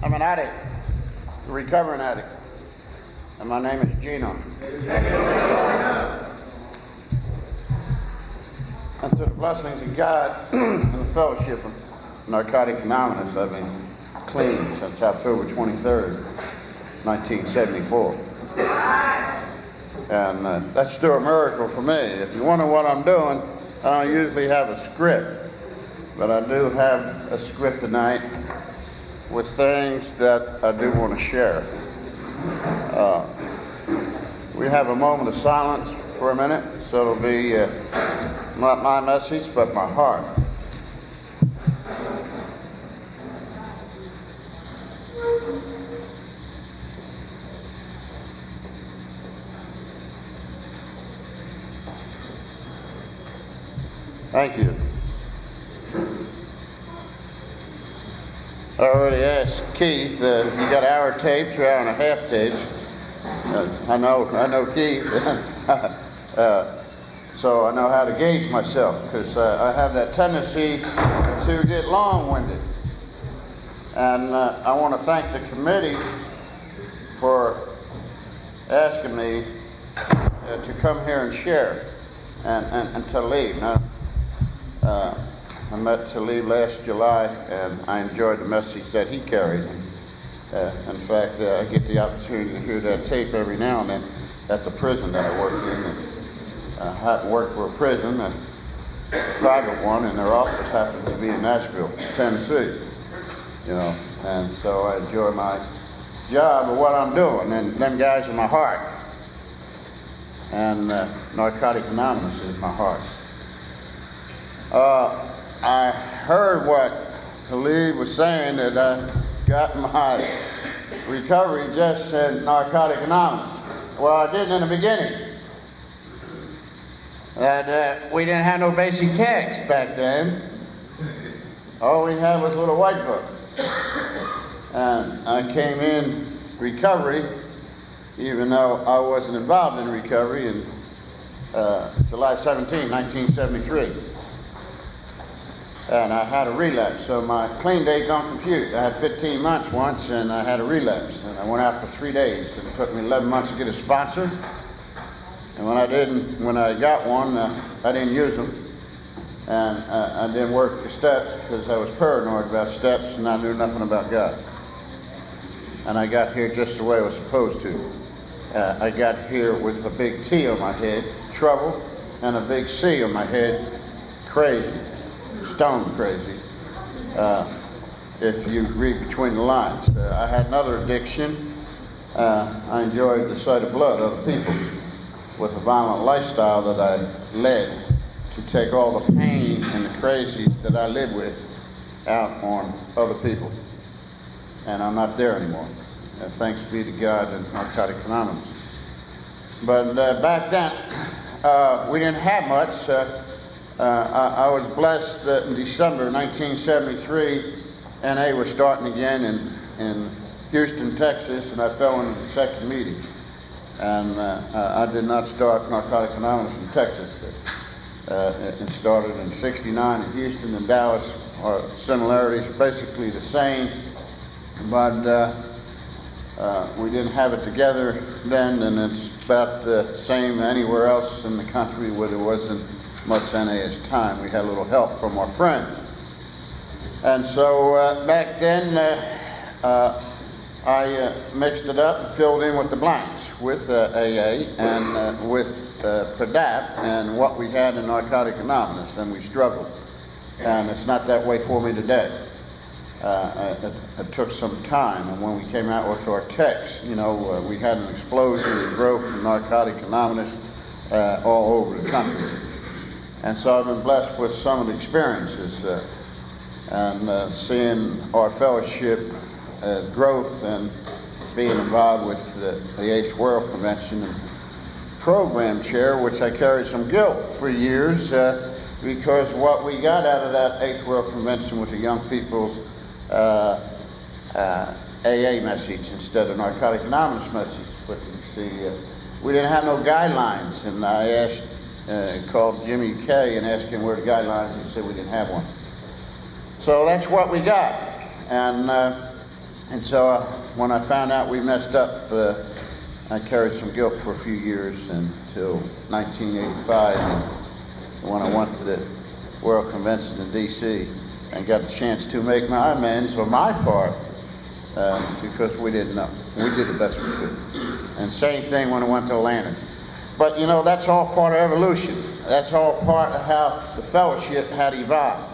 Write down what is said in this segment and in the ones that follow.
I'm an addict, a recovering addict, and my name is Gino. And through the blessings of God and the fellowship of Narcotics Anonymous, I've been clean since October 23rd, 1974. And that's still a miracle for me. If you wonder what I'm doing, I don't usually have a script, but I do have a script tonight with things that I do want to share. We have a moment of silence for a minute, so it'll be not my message, but my heart. Thank you. I already asked Keith, you got hour tapes or hour and a half tapes? I know Keith, so I know how to gauge myself, because I have that tendency to get long-winded. And I want to thank the committee for asking me to come here and share and to leave. Now, I met Talib last July, and I enjoyed the message that he carried. In fact, I get the opportunity to hear that tape every now and then at the prison that I work in. I work for a prison, a private one, and their office happens to be in Nashville, Tennessee. And so I enjoy my job of what I'm doing, and them guys are my heart. And Narcotics Anonymous is my heart. I heard what Khalid was saying, that I got my recovery just in Narcotics Anonymous. Well, I didn't in the beginning. That we didn't have no basic text back then. All we had was a little white book. And I came in recovery, even though I wasn't involved in recovery, in July 17, 1973. And I had a relapse, so my clean days don't compute. I had 15 months once, and I had a relapse. And I went out for 3 days. And it took me 11 months to get a sponsor. And when I got one, I didn't use them. And I didn't work the steps because I was paranoid about steps, and I knew nothing about God. And I got here just the way I was supposed to. I got here with a big T on my head, trouble, and a big C on my head, crazy. Stone crazy, if you read between the lines. I had another addiction. I enjoyed the sight of blood of other people with a violent lifestyle that I led to take all the pain and the crazy that I lived with out on other people. And I'm not there anymore. Thanks be to God and Narcotics Anonymous. But back then, we didn't have much. I was blessed that in December 1973, NA was starting again in Houston, Texas, and I fell into the second meeting. And I did not start Narcotics Anonymous in Texas. It started in '69 in Houston and Dallas. Our similarities are basically the same, but we didn't have it together then, and it's about the same anywhere else in the country where there wasn't much NA's time. We had a little help from our friends. And so back then, I mixed it up and filled in with the blanks with AA and with PDAP and what we had in Narcotics Anonymous, and we struggled. And it's not that way for me today. It took some time, and when we came out with our text, we had an explosion of growth in Narcotics Anonymous all over the country. And so I've been blessed with some of the experiences and seeing our fellowship growth and being involved with the 8th World Convention and program chair, which I carried some guilt for years because what we got out of that 8th World Convention was a young people's AA message instead of Narcotics Anonymous message. But you see, we didn't have no guidelines, and I asked called Jimmy Kay and asked him where the guidelines, and he said we didn't have one. So that's what we got. And And so when I found out we messed up, I carried some guilt for a few years until 1985, when I went to the World Convention in D.C. and got a chance to make my amends for my part, because we didn't know. We did the best we could. And same thing when I went to Atlanta. But you know, that's all part of evolution. That's all part of how the fellowship had evolved.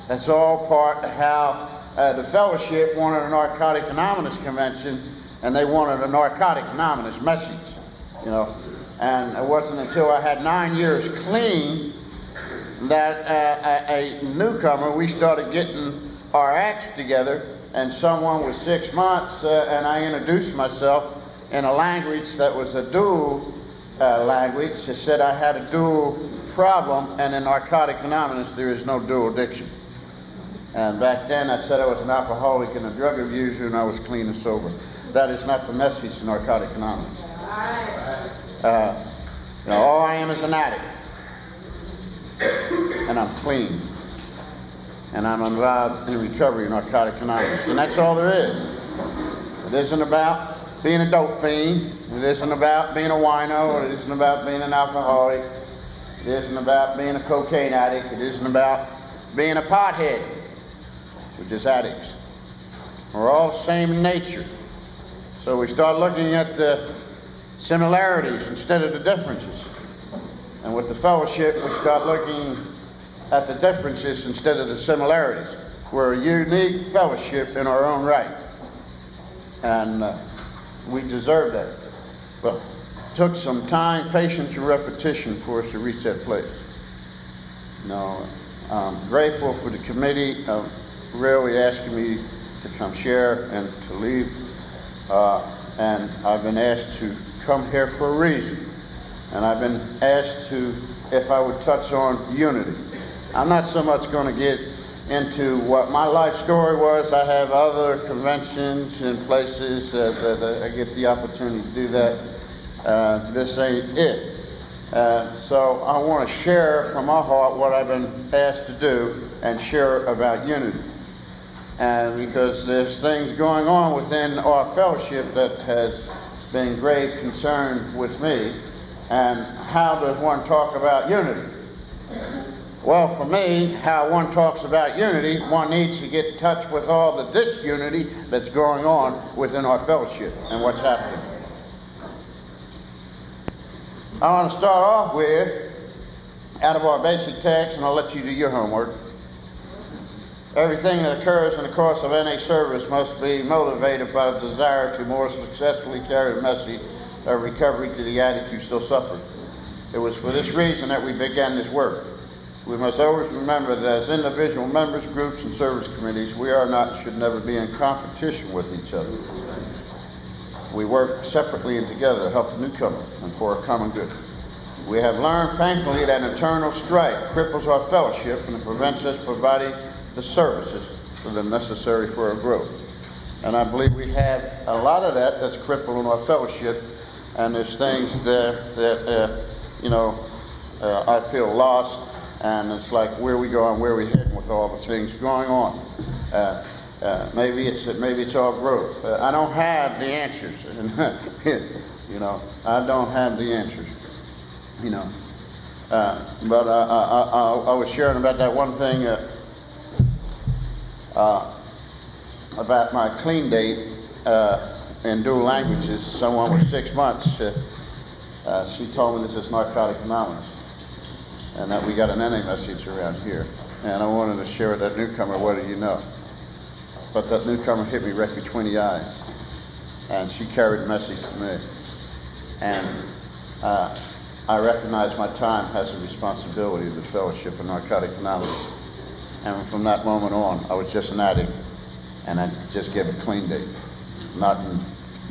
That's all part of how the fellowship wanted a Narcotic Anonymous convention, and they wanted a Narcotic Anonymous message, you know. And it wasn't until I had 9 years clean that a newcomer, we started getting our acts together, and someone was 6 months, and I introduced myself in a language that was a dual language. It said I had a dual problem, and in Narcotic Anonymous there is no dual addiction. And back then I said I was an alcoholic and a drug abuser, and I was clean and sober. That is not the message of Narcotic Anonymous. You know, all I am is an addict, and I'm clean, and I'm involved in recovery in Narcotic Anonymous, and that's all there is. It isn't about being a dope fiend. It isn't about being a wino. It isn't about being an alcoholic. It isn't about being a cocaine addict. It isn't about being a pothead, which is addicts. We're all the same in nature. So we start looking at the similarities instead of the differences. And with the fellowship, we start looking at the differences instead of the similarities. We're a unique fellowship in our own right. And we deserve that. But it took some time, patience, and repetition for us to reach that place. You know, I'm grateful for the committee really asking me to come share and to leave. And I've been asked to come here for a reason. And I've been asked if I would touch on unity. I'm not so much going to get into what my life story was. I have other conventions and places that I get the opportunity to do that. This ain't it. So I want to share from my heart what I've been asked to do and share about unity. And because there's things going on within our fellowship that has been grave concern with me. And how does one talk about unity? Well, for me, how one talks about unity, one needs to get in touch with all the disunity that's going on within our fellowship and what's happening. I want to start off with, out of our basic text, and I'll let you do your homework. Everything that occurs in the course of any service must be motivated by the desire to more successfully carry the message of recovery to the addict who still suffers. It was for this reason that we began this work. We must always remember that as individual members, groups, and service committees, we are not, should never be in competition with each other. We work separately and together to help the newcomer and for a common good. We have learned, thankfully, that internal strife cripples our fellowship and it prevents us providing the services that are necessary for our growth. And I believe we have a lot of that that's crippling our fellowship, and there's things that I feel lost, and it's like, where are we going, where are we heading with all the things going on? Maybe it's all growth. I don't have the answers. I don't have the answers. But I was sharing about that one thing about my clean date in dual languages. Someone was 6 months. She told me this is Narcotic Anonymous, and that we got an NA message around here. And I wanted to share with that newcomer, what do you know? But that newcomer hit me right between the eyes, and she carried the message to me. And I recognize my time has a responsibility to the fellowship of Narcotic Anonymous. And from that moment on, I was just an addict, and I just gave a clean date, not in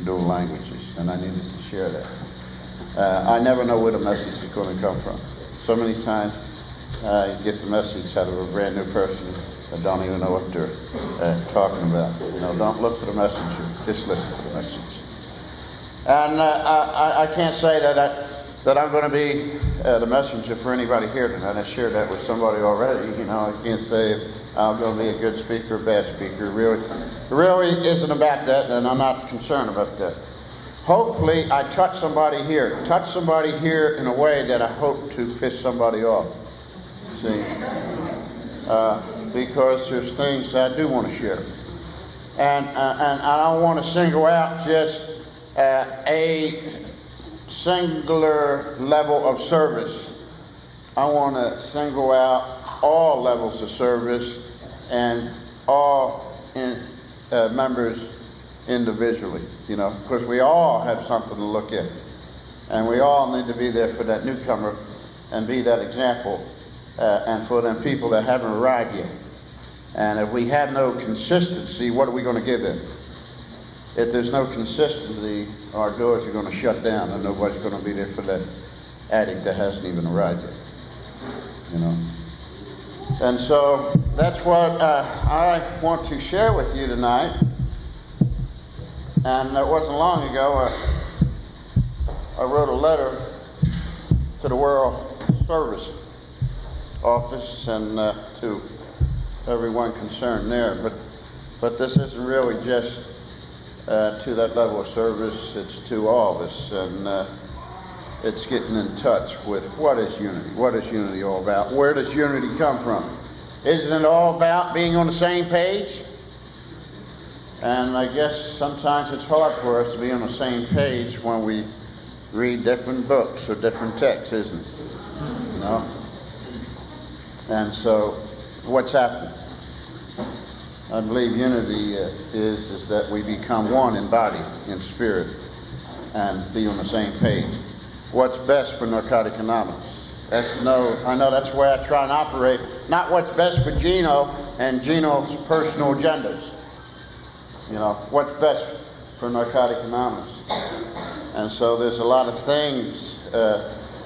dual languages, and I needed to share that. I never know where the message is going to come from. So many times you get the message out of a brand new person that don't even know what they're talking about. Don't look for the messenger, just listen to the message. And I can't say that I'm going to be the messenger for anybody here tonight. I shared that with somebody already. I can't say if I'm going to be a good speaker or bad speaker. Really, It really isn't about that, and I'm not concerned about that. Hopefully, I touch somebody here in a way that I hope to piss somebody off. See? Because there's things that I do want to share. And I don't want to single out just a singular level of service. I want to single out all levels of service and all members individually, because we all have something to look at. And we all need to be there for that newcomer and be that example, and for them people that haven't arrived yet. And if we have no consistency, what are we going to give them? If there's no consistency, our doors are going to shut down, and nobody's going to be there for that addict that hasn't even arrived yet. And so that's what I want to share with you tonight. And it wasn't long ago I wrote a letter to the World Service Office and to everyone concerned there. But this isn't really just to that level of service. It's to all of us, and it's getting in touch with what is unity. What is unity all about? Where does unity come from? Isn't it all about being on the same page? And I guess sometimes it's hard for us to be on the same page when we read different books or different texts, isn't it? And so, what's happening? I believe unity is that we become one in body, in spirit, and be on the same page. What's best for Narcotics Anonymous? I know that's the way I try and operate. Not what's best for Gino and Gino's personal agendas. What's best for Narcotics Anonymous. And so there's a lot of things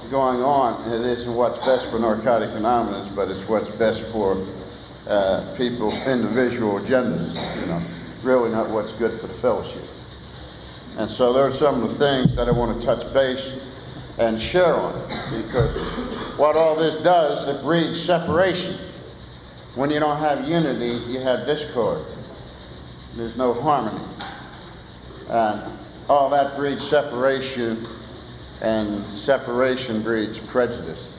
going on. It isn't what's best for Narcotics Anonymous, but it's what's best for people's individual agendas. Really not what's good for the fellowship. And so there are some of the things that I want to touch base and share on, because what all this does, it breeds separation. When you don't have unity, you have discord. There's no harmony. And all that breeds separation, and separation breeds prejudice,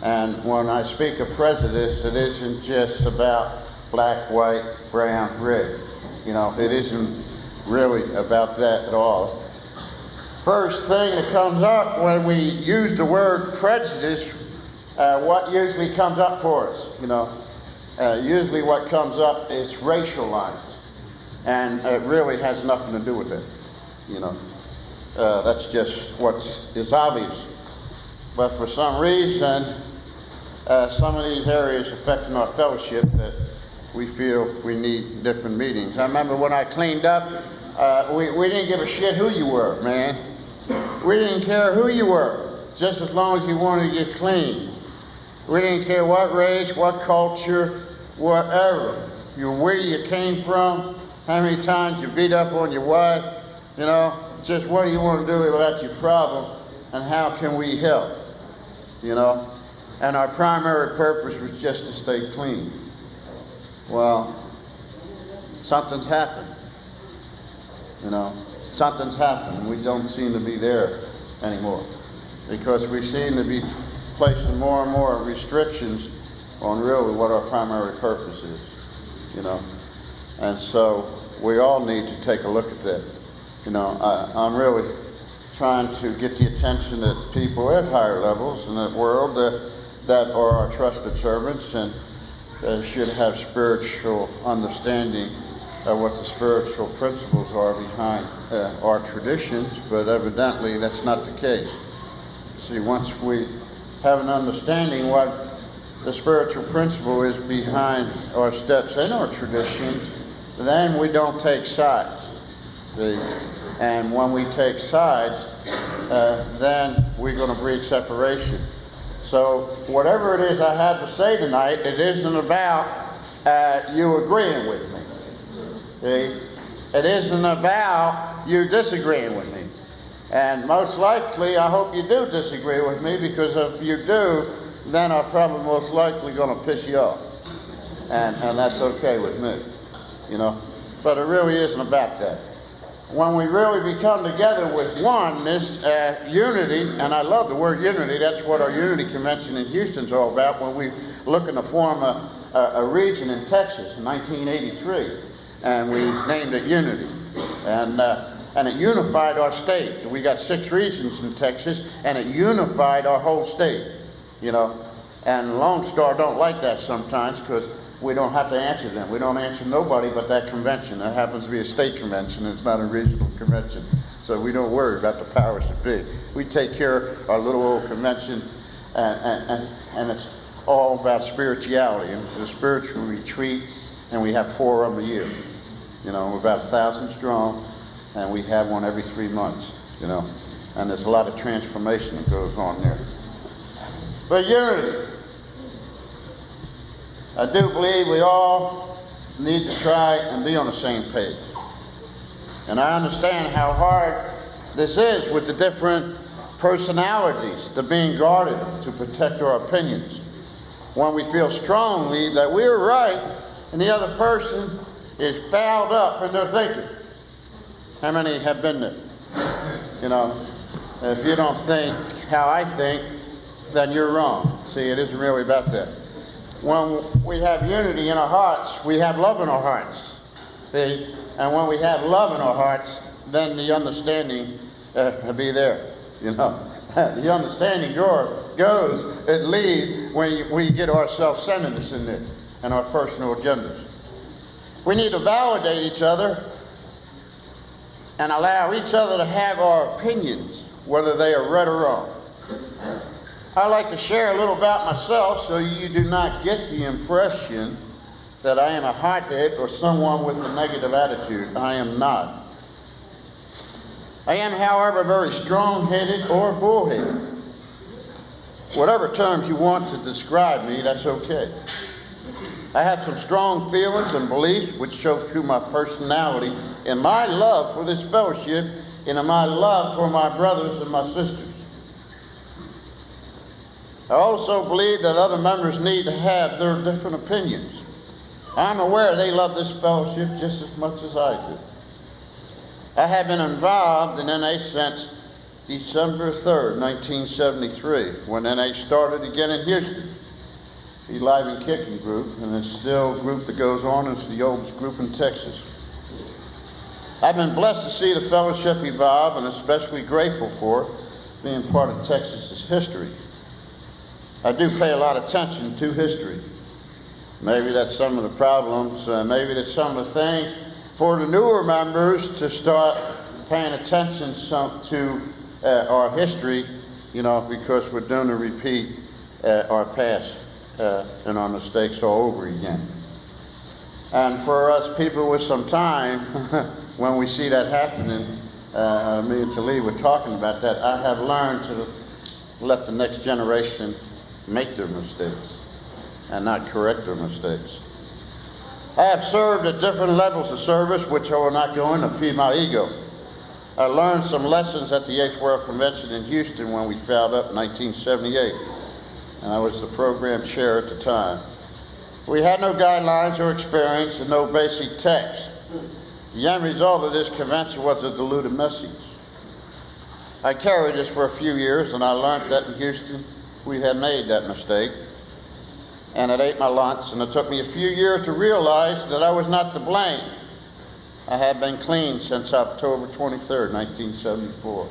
And when I speak of prejudice, it isn't just about black, white, brown, red. It isn't really about that at all. First thing that comes up when we use the word prejudice, what usually comes up for us, usually what comes up is racial lines, and it really has nothing to do with it. That's just what is obvious. But for some reason, some of these areas affecting our fellowship that we feel we need different meetings. I remember when I cleaned up, we didn't give a shit who you were, man. We didn't care who you were, just as long as you wanted to get clean. We didn't care what race, what culture, whatever. Where you came from, how many times you beat up on your wife, just what do you want to do about your problem, and how can we help, And our primary purpose was just to stay clean. Well, something's happened, Something's happened, and we don't seem to be there anymore, because we seem to be placing more and more restrictions on really what our primary purpose is, And so we all need to take a look at that. I'm really trying to get the attention of people at higher levels in that world that are our trusted servants, and should have spiritual understanding of what the spiritual principles are behind our traditions, but evidently that's not the case. See, once we have an understanding what the spiritual principle is behind our steps and our traditions, then we don't take sides. See? And when we take sides, then we're going to breed separation. So whatever it is I have to say tonight, it isn't about you agreeing with me. See? It isn't about you disagreeing with me. And most likely, I hope you do disagree with me, because if you do, then I'm probably most likely going to piss you off. And that's okay with me, but it really isn't about that. When we really become together with oneness, unity, and I love the word unity, that's what our unity convention in Houston's all about, when we looking to form a region in Texas in 1983, and we named it Unity. And it unified our state. We got 6 regions in Texas, and it unified our whole state, you know. And Lone Star don't like that sometimes because we don't have to answer them. We don't answer nobody but that convention. That happens to be a state convention. It's not a regional convention. So we don't worry about the powers that be. We take care of our little old convention, and it's all about spirituality. And it's a spiritual retreat, and we have 4 of them a year. You know, we're about 1,000 strong, and we have one every 3 months, you know. And there's a lot of transformation that goes on there. But unity. I do believe we all need to try and be on the same page. And I understand how hard this is with the different personalities, the being guarded to protect our opinions. When we feel strongly that we're right and the other person is fouled up in their thinking. How many have been there? You know, if you don't think how I think, then you're wrong. See, it isn't really about that. When we have unity in our hearts, we have love in our hearts. See? And when we have love in our hearts, then the understanding will be there. You know, the understanding goes, it leads when we get our self-centeredness in there and our personal agendas. We need to validate each other and allow each other to have our opinions, whether they are right or wrong. I like to share a little about myself so you do not get the impression that I am a hothead or someone with a negative attitude. I am not. I am, however, very strong-headed or bullheaded. Whatever terms you want to describe me, that's okay. I have some strong feelings and beliefs which show through my personality and my love for this fellowship and in my love for my brothers and my sisters. I also believe that other members need to have their different opinions. I'm aware they love this fellowship just as much as I do. I have been involved in NA since December 3rd, 1973, when NA started again in Houston. The Live and Kicking group, and it's still a group that goes on. It's the oldest group in Texas. I've been blessed to see the fellowship evolve and especially grateful for being part of Texas's history. I do pay a lot of attention to history. Maybe that's some of the problems. Maybe that's some of the things for the newer members to start paying attention to our history, you know, because we're doing to repeat our past and our mistakes all over again. And for us people with some time, when we see that happening, me and Talee were talking about that, I have learned to let the next generation make their mistakes and not correct their mistakes. I have served at different levels of service, which I will not go into to feed my ego. I learned some lessons at the 8th World Convention in Houston when we fouled up in 1978, and I was the program chair at the time. We had no guidelines or experience and no basic text. The end result of this convention was a diluted message. I carried this for a few years, and I learned that in Houston we had made that mistake, and it ate my lunch, and it took me a few years to realize that I was not to blame. I had been clean since October 23rd, 1974.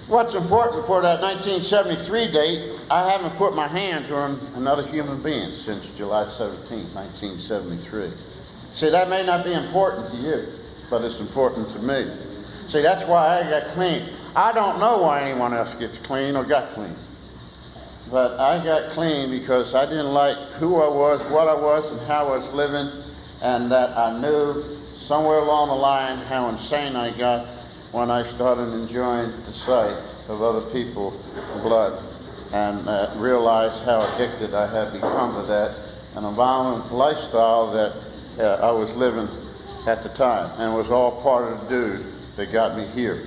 What's important for that 1973 date, I haven't put my hands on another human being since July 17th, 1973. See, that may not be important to you, but it's important to me. See, that's why I got clean. I don't know why anyone else gets clean or got clean. But I got clean because I didn't like who I was, what I was, and how I was living, and that I knew somewhere along the line how insane I got when I started enjoying the sight of other people's blood, and realized how addicted I had become to that, and a violent lifestyle that I was living at the time, and it was all part of the dude that got me here.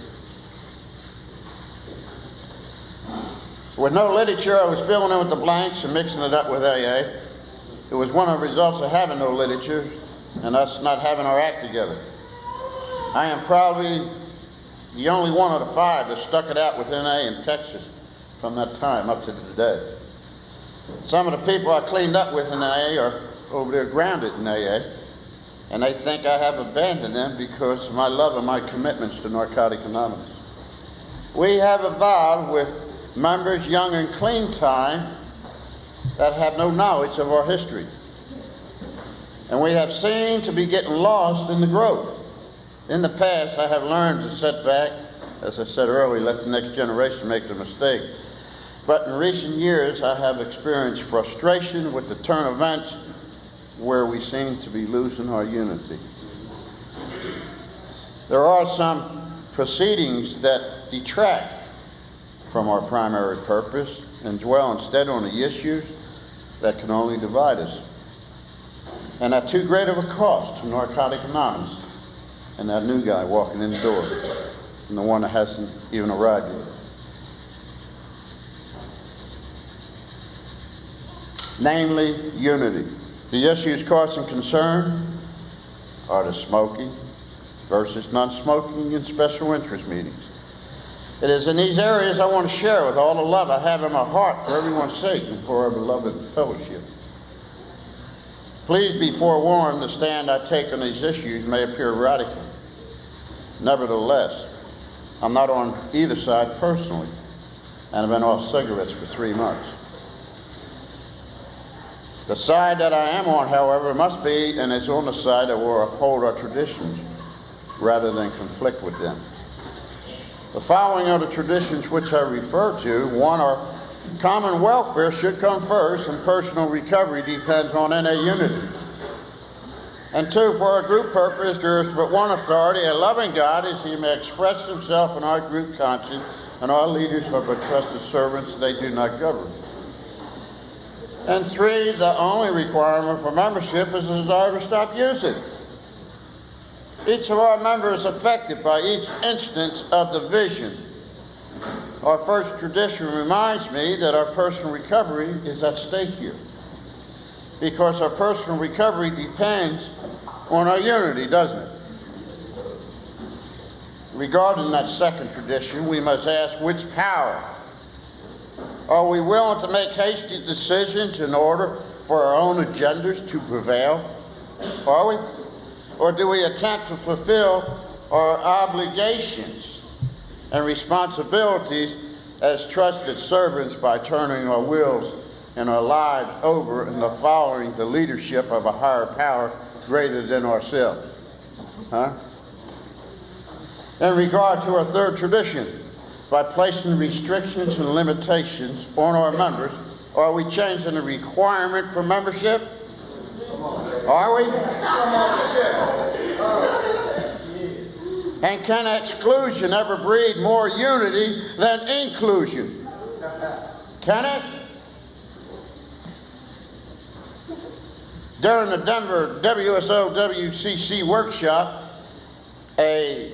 With no literature, I was filling in with the blanks and mixing it up with AA. It was one of the results of having no literature and us not having our act together. I am probably the only one of the 5 that stuck it out with NA in Texas from that time up to today. Some of the people I cleaned up with in AA are over there grounded in AA, and they think I have abandoned them because of my love and my commitments to Narcotics Anonymous. We have evolved with members young and clean time that have no knowledge of our history. And we have seemed to be getting lost in the growth. In the past, I have learned to sit back, as I said earlier, let the next generation make the mistake. But in recent years, I have experienced frustration with the turn events where we seem to be losing our unity. There are some proceedings that detract from our primary purpose and dwell instead on the issues that can only divide us, and at too great of a cost to Narcotics Anonymous and that new guy walking in the door and the one that hasn't even arrived yet. Namely, unity. The issues causing concern are the smoking versus non-smoking and special interest meetings. It is in these areas I want to share with all the love I have in my heart for everyone's sake and for our beloved fellowship. Please be forewarned, the stand I take on these issues may appear radical. Nevertheless, I'm not on either side personally, and I've been off cigarettes for 3 months. The side that I am on, however, must be, and is on the side that will uphold our traditions rather than conflict with them. The following are the traditions which I refer to. 1, our common welfare should come first, and personal recovery depends on NA unity. And 2, for our group purpose, there is but one authority, a loving God, as he may express himself in our group conscience, and our leaders are but trusted servants, they do not govern. And 3, the only requirement for membership is a desire to stop using. Each of our members is affected by each instance of division. Our first tradition reminds me that our personal recovery is at stake here, because our personal recovery depends on our unity, doesn't it? Regarding that second tradition, we must ask, which power? Are we willing to make hasty decisions in order for our own agendas to prevail? Are we? Or do we attempt to fulfill our obligations and responsibilities as trusted servants by turning our wills and our lives over and following the leadership of a higher power greater than ourselves? In regard to our third tradition, by placing restrictions and limitations on our members, are we changing the requirement for membership? Are we? And can exclusion ever breed more unity than inclusion? Can it? During the Denver WSO-WCC workshop, a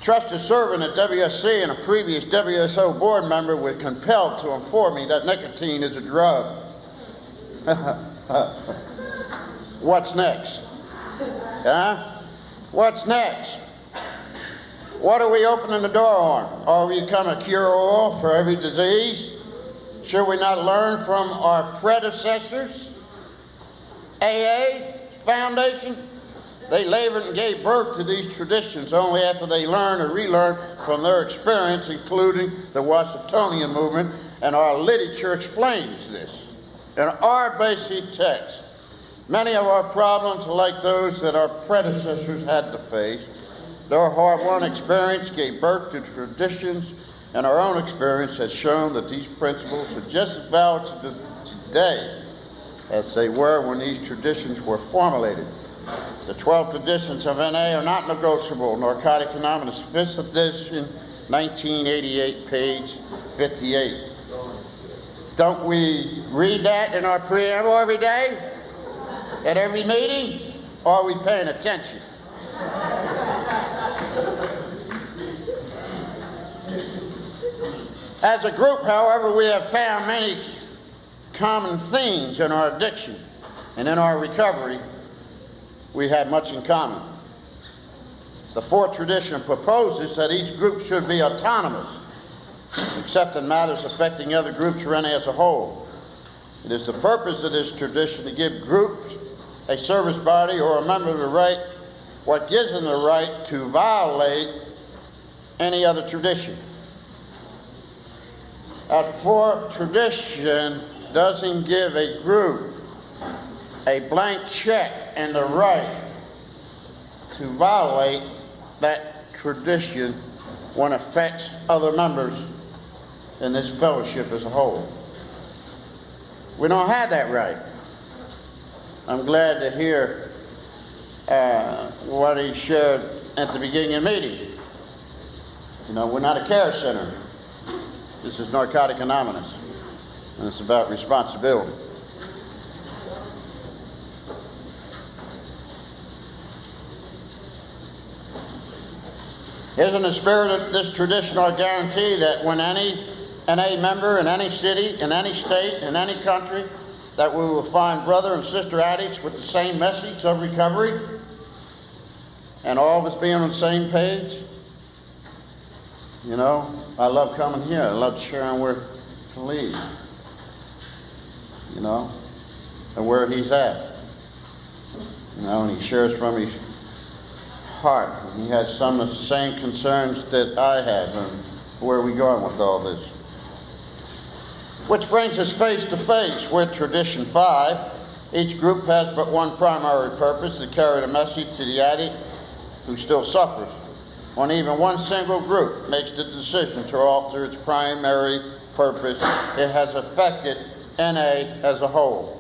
trusted servant at WSC and a previous WSO board member was compelled to inform me that nicotine is a drug. What's next? What's next? What are we opening the door on? Are we become a cure-all for every disease? Should we not learn from our predecessors? AA Foundation? They labored and gave birth to these traditions only after they learned and relearned from their experience, including the Washingtonian movement, and our literature explains this. In our basic text, many of our problems are like those that our predecessors had to face. Their hard-won experience gave birth to traditions, and our own experience has shown that these principles are just as valid today as they were when these traditions were formulated. The 12 traditions of NA are not negotiable. Narcotics Anonymous, 5th edition, 1988, page 58. Don't we read that in our preamble every day? At every meeting? Or are we paying attention? As a group, however, we have found many common themes in our addiction and in our recovery we had much in common. The fourth tradition proposes that each group should be autonomous, except in matters affecting other groups or any as a whole. It is the purpose of this tradition to give groups, a service body, or a member the right, what gives them the right to violate any other tradition. A fourth tradition doesn't give a group a blank check and the right to violate that tradition when it affects other members in this fellowship as a whole. We don't have that right. I'm glad to hear what he shared at the beginning of the meeting. You know, we're not a care center. This is Narcotic Anonymous, and it's about responsibility. Isn't the spirit of this tradition our guarantee that when any NA member in any city, in any state, in any country, that we will find brother and sister addicts with the same message of recovery, and all of us being on the same page? You know, I love coming here. I love sharing where to lead. You know, and where he's at. You know, and he shares from his heart. And he has some of the same concerns that I have. And where are we going with all this? Which brings us face to face with Tradition 5. Each group has but one primary purpose: to carry the message to the addict who still suffers. When even one single group makes the decision to alter its primary purpose, it has affected NA as a whole.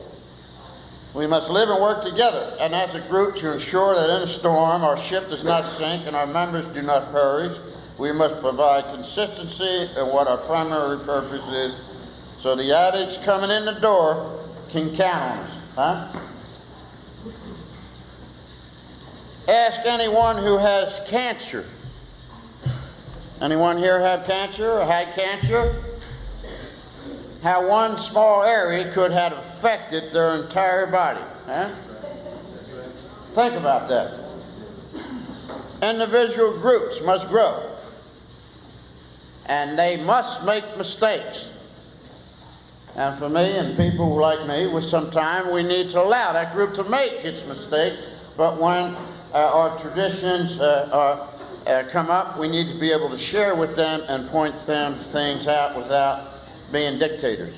We must live and work together, and as a group, to ensure that in a storm our ship does not sink and our members do not perish. We must provide consistency in what our primary purpose is, so the addicts coming in the door can count on us. Huh? Ask anyone who has cancer. Anyone here have cancer or had cancer? How one small area could have affected their entire body. Huh? Think about that. Individual groups must grow, and they must make mistakes. And for me and people like me, with some time, we need to allow that group to make its mistake. But when our traditions come up, we need to be able to share with them and point them things out without being dictators.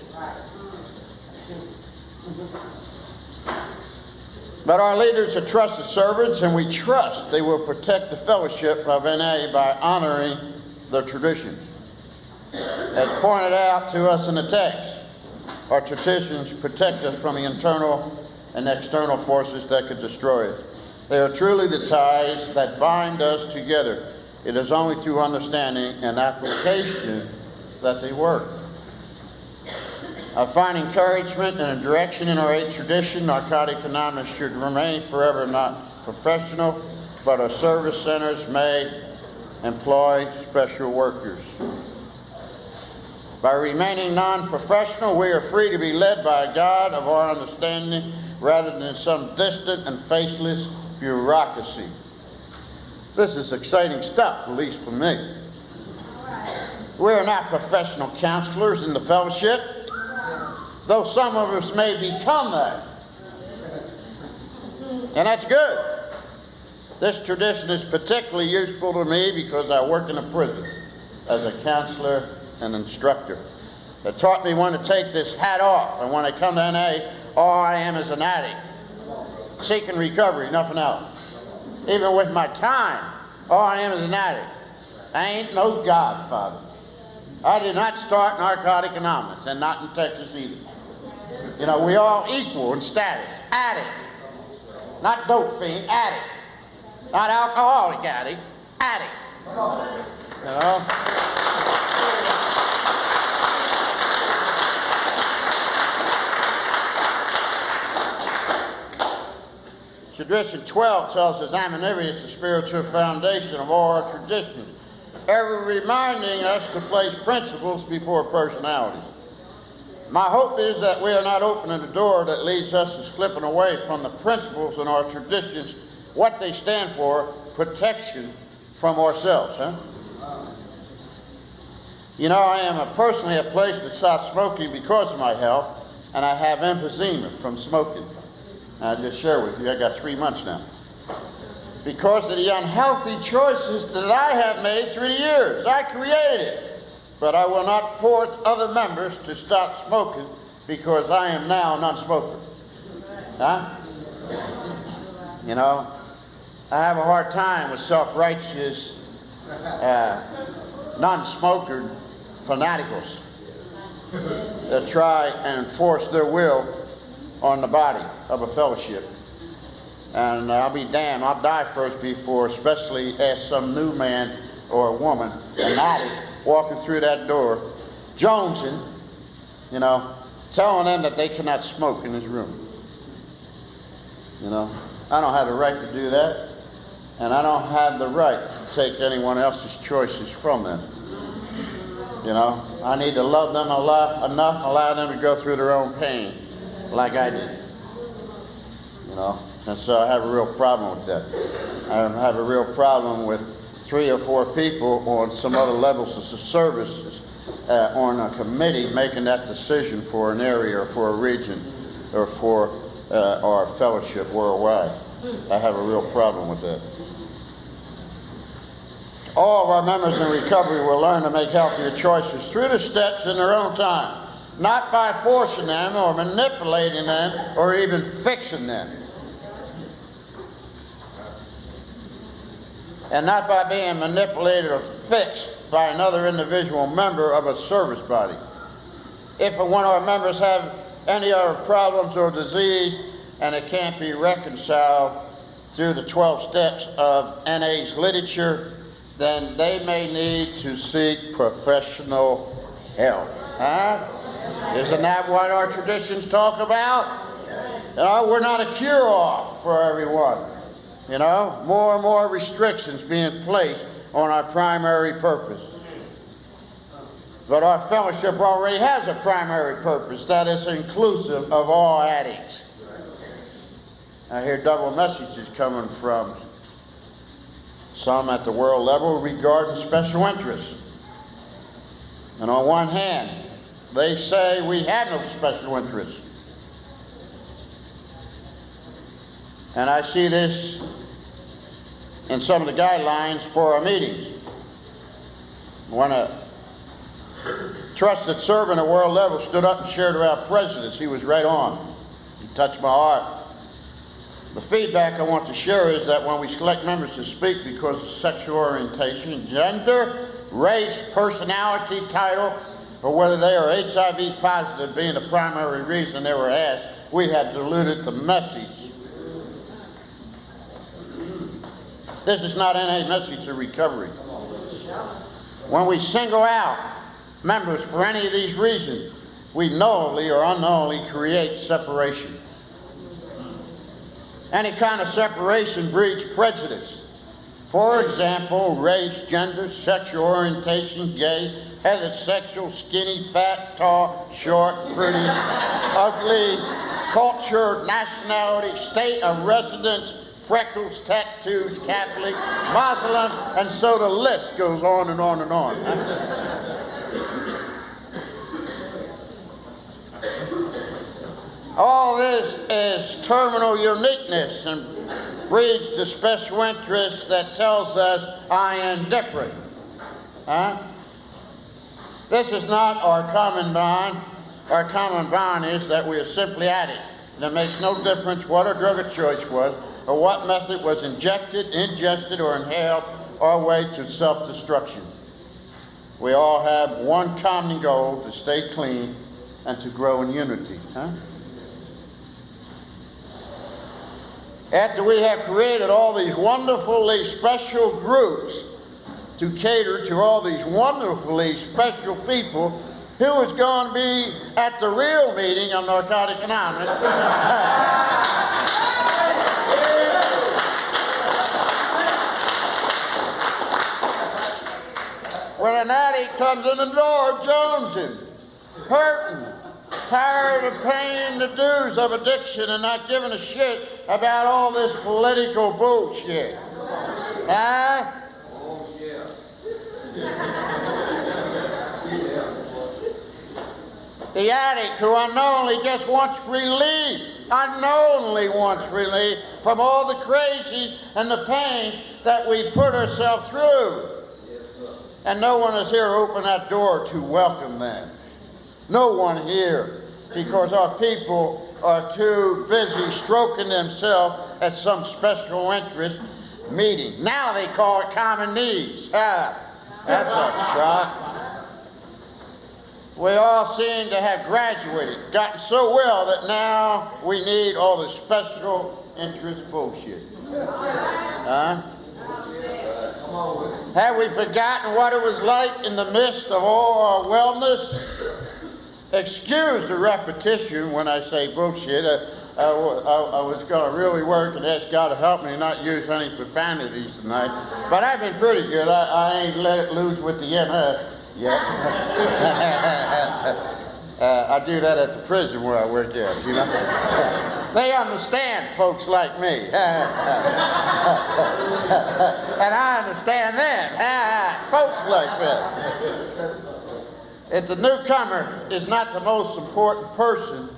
But our leaders are trusted servants, and we trust they will protect the fellowship of NA by honoring their traditions. As pointed out to us in the text, our traditions protect us from the internal and external forces that could destroy it. They are truly the ties that bind us together. It is only through understanding and application that they work. I find encouragement and a direction in our 8th tradition. Narcotic Anonymous should remain forever not professional, but our service centers may employ special workers. By remaining non-professional, we are free to be led by a God of our understanding rather than some distant and faceless bureaucracy. This is exciting stuff, at least for me. We are not professional counselors in the fellowship, though some of us may become that. And that's good. This tradition is particularly useful to me because I work in a prison as a counselor and instructor. It taught me when to take this hat off, and when I come to NA, all I am is an addict, seeking recovery, nothing else. Even with my time, all I am is an addict. I ain't no godfather. I did not start Narcotic Anonymous, and not in Texas either. You know, we all equal in status. Addict. Not dope fiend, addict. Not alcoholic addict, addict. You know? Tradition 12 tells us anonymity is the spiritual foundation of all our traditions, ever reminding us to place principles before personalities. My hope is that we are not opening the door that leads us to slipping away from the principles in our traditions what they stand for, protection from ourselves. Huh? You know, I am personally a place to stop smoking because of my health, and I have emphysema from smoking. I'll just share with you, I got 3 months now. Because of the unhealthy choices that I have made through the years. I created it. But I will not force other members to stop smoking because I am now a non-smoker. Huh? You know, I have a hard time with self-righteous, non-smoker fanaticals that try and enforce their will on the body of a fellowship. And I'll be damned, I'll die first before, especially as some new man or a woman, an addict, walking through that door, jonesing, you know, telling them that they cannot smoke in this room. You know, I don't have the right to do that, and I don't have the right to take anyone else's choices from them. You know, I need to love them enough, allow them to go through their own pain like I did. You know, and so I have a real problem with that. I have a real problem with 3 or 4 people on some other levels of services on a committee making that decision for an area or for a region or for our fellowship worldwide. I have a real problem with that. All of our members in recovery will learn to make healthier choices through the steps in their own time, not by forcing them or manipulating them or even fixing them. And not by being manipulated or fixed by another individual member of a service body. If one of our members have any other problems or disease and it can't be reconciled through the 12 steps of NA's literature, then they may need to seek professional help. Huh? Isn't that what our traditions talk about? You know, we're not a cure-all for everyone. You know, more and more restrictions being placed on our primary purpose. But our fellowship already has a primary purpose that is inclusive of all addicts. I hear double messages coming from some at the world level regarding special interests. And on one hand, they say we have no special interests. And I see this in some of the guidelines for our meetings. When a trusted servant at world level stood up and shared about prejudice, he was right on. He touched my heart. The feedback I want to share is that when we select members to speak because of sexual orientation, gender, race, personality, title, or whether they are HIV positive being the primary reason they were asked, we have diluted the message. This is not NA message of recovery. When we single out members for any of these reasons, we knowingly or unknowingly create separation. Any kind of separation breeds prejudice. For example, race, gender, sexual orientation, gay, heterosexual, skinny, fat, tall, short, pretty, ugly, culture, nationality, state of residence, freckles, tattoos, Catholic, Muslim, and so the list goes on and on and on. All this is terminal uniqueness and breeds the special interest that tells us I am different. Huh? This is not our common bond. Our common bond is that we are simply addicts. And it makes no difference what our drug of choice was or what method was injected, ingested, or inhaled our way to self-destruction. We all have one common goal: to stay clean and to grow in unity. Huh? After we have created all these wonderfully special groups to cater to all these wonderfully special people, who is going to be at the real meeting of Narcotics Anonymous? When an addict comes in the door jonesing, hurting, Tired of paying the dues of addiction and not giving a shit about all this political bullshit. Huh? The addict who unknowingly just wants relief, from all the crazy and the pain that we put ourselves through. And no one is here to open that door to welcome them. No one here, because our people are too busy stroking themselves at some special interest meeting. Now they call it common needs. That's a shock. We all seem to have graduated, gotten so well that now we need all the special interest bullshit. Huh? Have we forgotten what it was like in the midst of all our wellness? Excuse the repetition when I say bullshit. I was going to really work and ask God to help me not use any profanities tonight. But I've been pretty good. I ain't let it loose with the M yet. I do that at the prison where I work at, you know. They understand folks like me. And I understand them. Folks like that. If the newcomer is not the most important person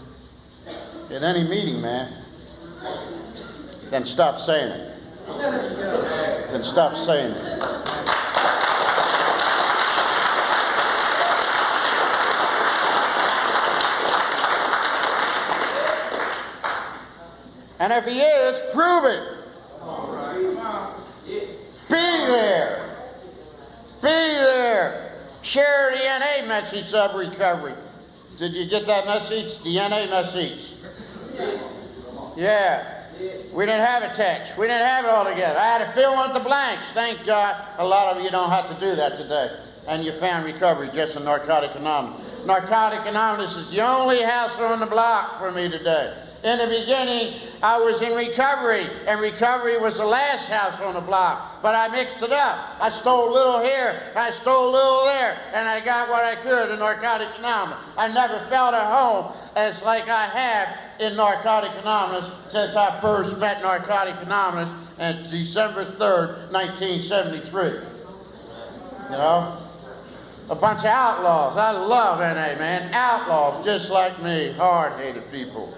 in any meeting, man, then stop saying it. Then stop saying it. And if he is, prove it. Be there. Be there. Share the NA message of recovery. Did you get that message? The NA message. Yeah. We didn't have a text. We didn't have it all together. I had to fill in the blanks. Thank God a lot of you don't have to do that today. And you found recovery just in Narcotic Anonymous. Narcotic Anonymous is the only house on the block for me today. In the beginning, I was in recovery, and recovery was the last house on the block. But I mixed it up. I stole a little here, I stole a little there, and I got what I could in Narcotics Anonymous. I never felt at home as like I have in Narcotics Anonymous since I first met Narcotics Anonymous on December 3rd, 1973. You know? A bunch of outlaws. I love NA, man. Outlaws just like me. Hard-headed people.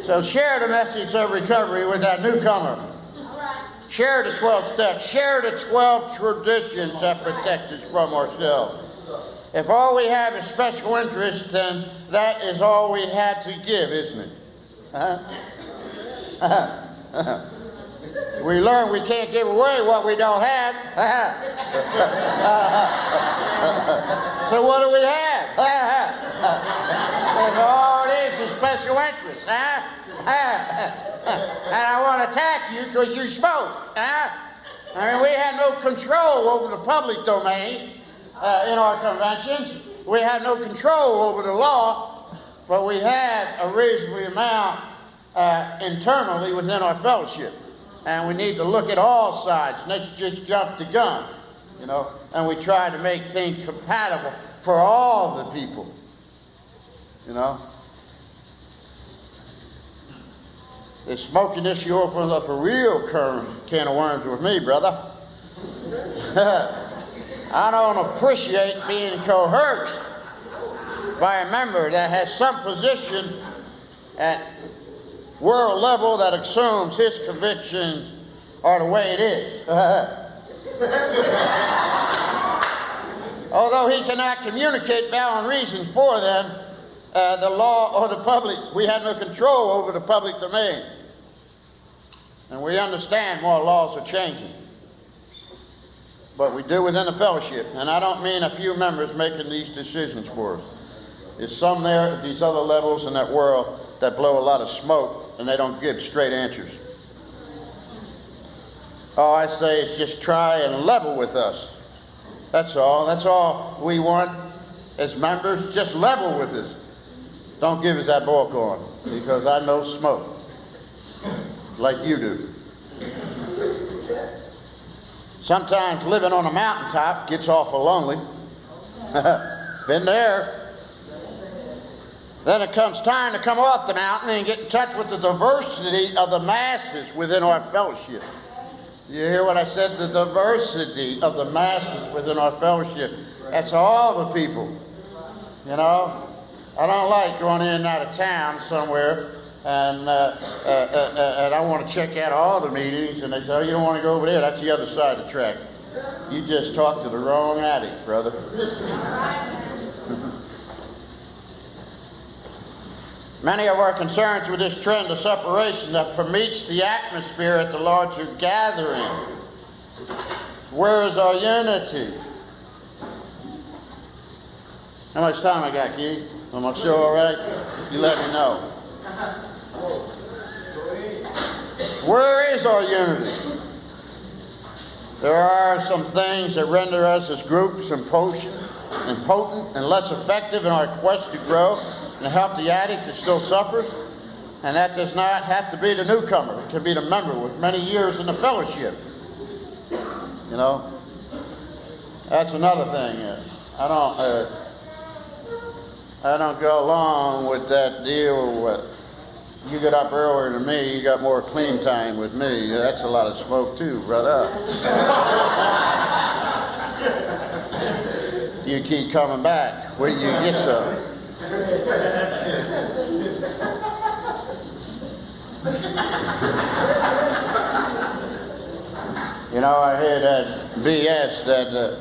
So share the message of recovery with that newcomer. Share the 12 steps. Share the 12 traditions that protect us from ourselves. If all we have is special interest, then that is all we had to give, isn't it? We learn we can't give away what we don't have. So what do we have? And all it is special interest. And I want to attack you because you smoke. I mean, we had no control over the public domain in our conventions. We had no control over the law, but we had a reasonable amount internally within our fellowship. And we need to look at all sides. Let's just jump the gun, you know. And we try to make things compatible for all the people, you know. The smoking issue opens up a real can of worms with me, brother. I don't appreciate being coerced by a member that has some position at world level that assumes his convictions are the way it is. Although he cannot communicate valid reasons for them, the law or the public, we have no control over the public domain. And we understand more laws are changing. But we do within the fellowship. And I don't mean a few members making these decisions for us. There's some there at these other levels in that world that blow a lot of smoke and they don't give straight answers. All I say is just try and level with us. That's all. That's all we want as members. Just level with us. Don't give us that bullcorn, because I know smoke like you do. Sometimes living on a mountaintop gets awful lonely. Been there. Then it comes time to come off the mountain and get in touch with the diversity of the masses within our fellowship. You hear what I said? The diversity of the masses within our fellowship. That's all the people. You know, I don't like going in and out of town somewhere and I want to check out all the meetings, and they say, oh, you don't want to go over there, that's the other side of the track. You just talked to the wrong addict, brother. Many of our concerns with this trend of separation that permeates the atmosphere at the larger gathering. Where is our unity? How much time I got, Keith? Am I sure all right? You let me know. Where is our unity? There are some things that render us as groups impotent and less effective in our quest to grow and help the addict that still suffers. And that does not have to be the newcomer. It can be the member with many years in the fellowship. You know? That's another thing. I don't go along with that deal with you get up earlier than me, you got more clean time with me. That's a lot of smoke too, brother. You keep coming back. Where do you get some? You know, I hear that BS that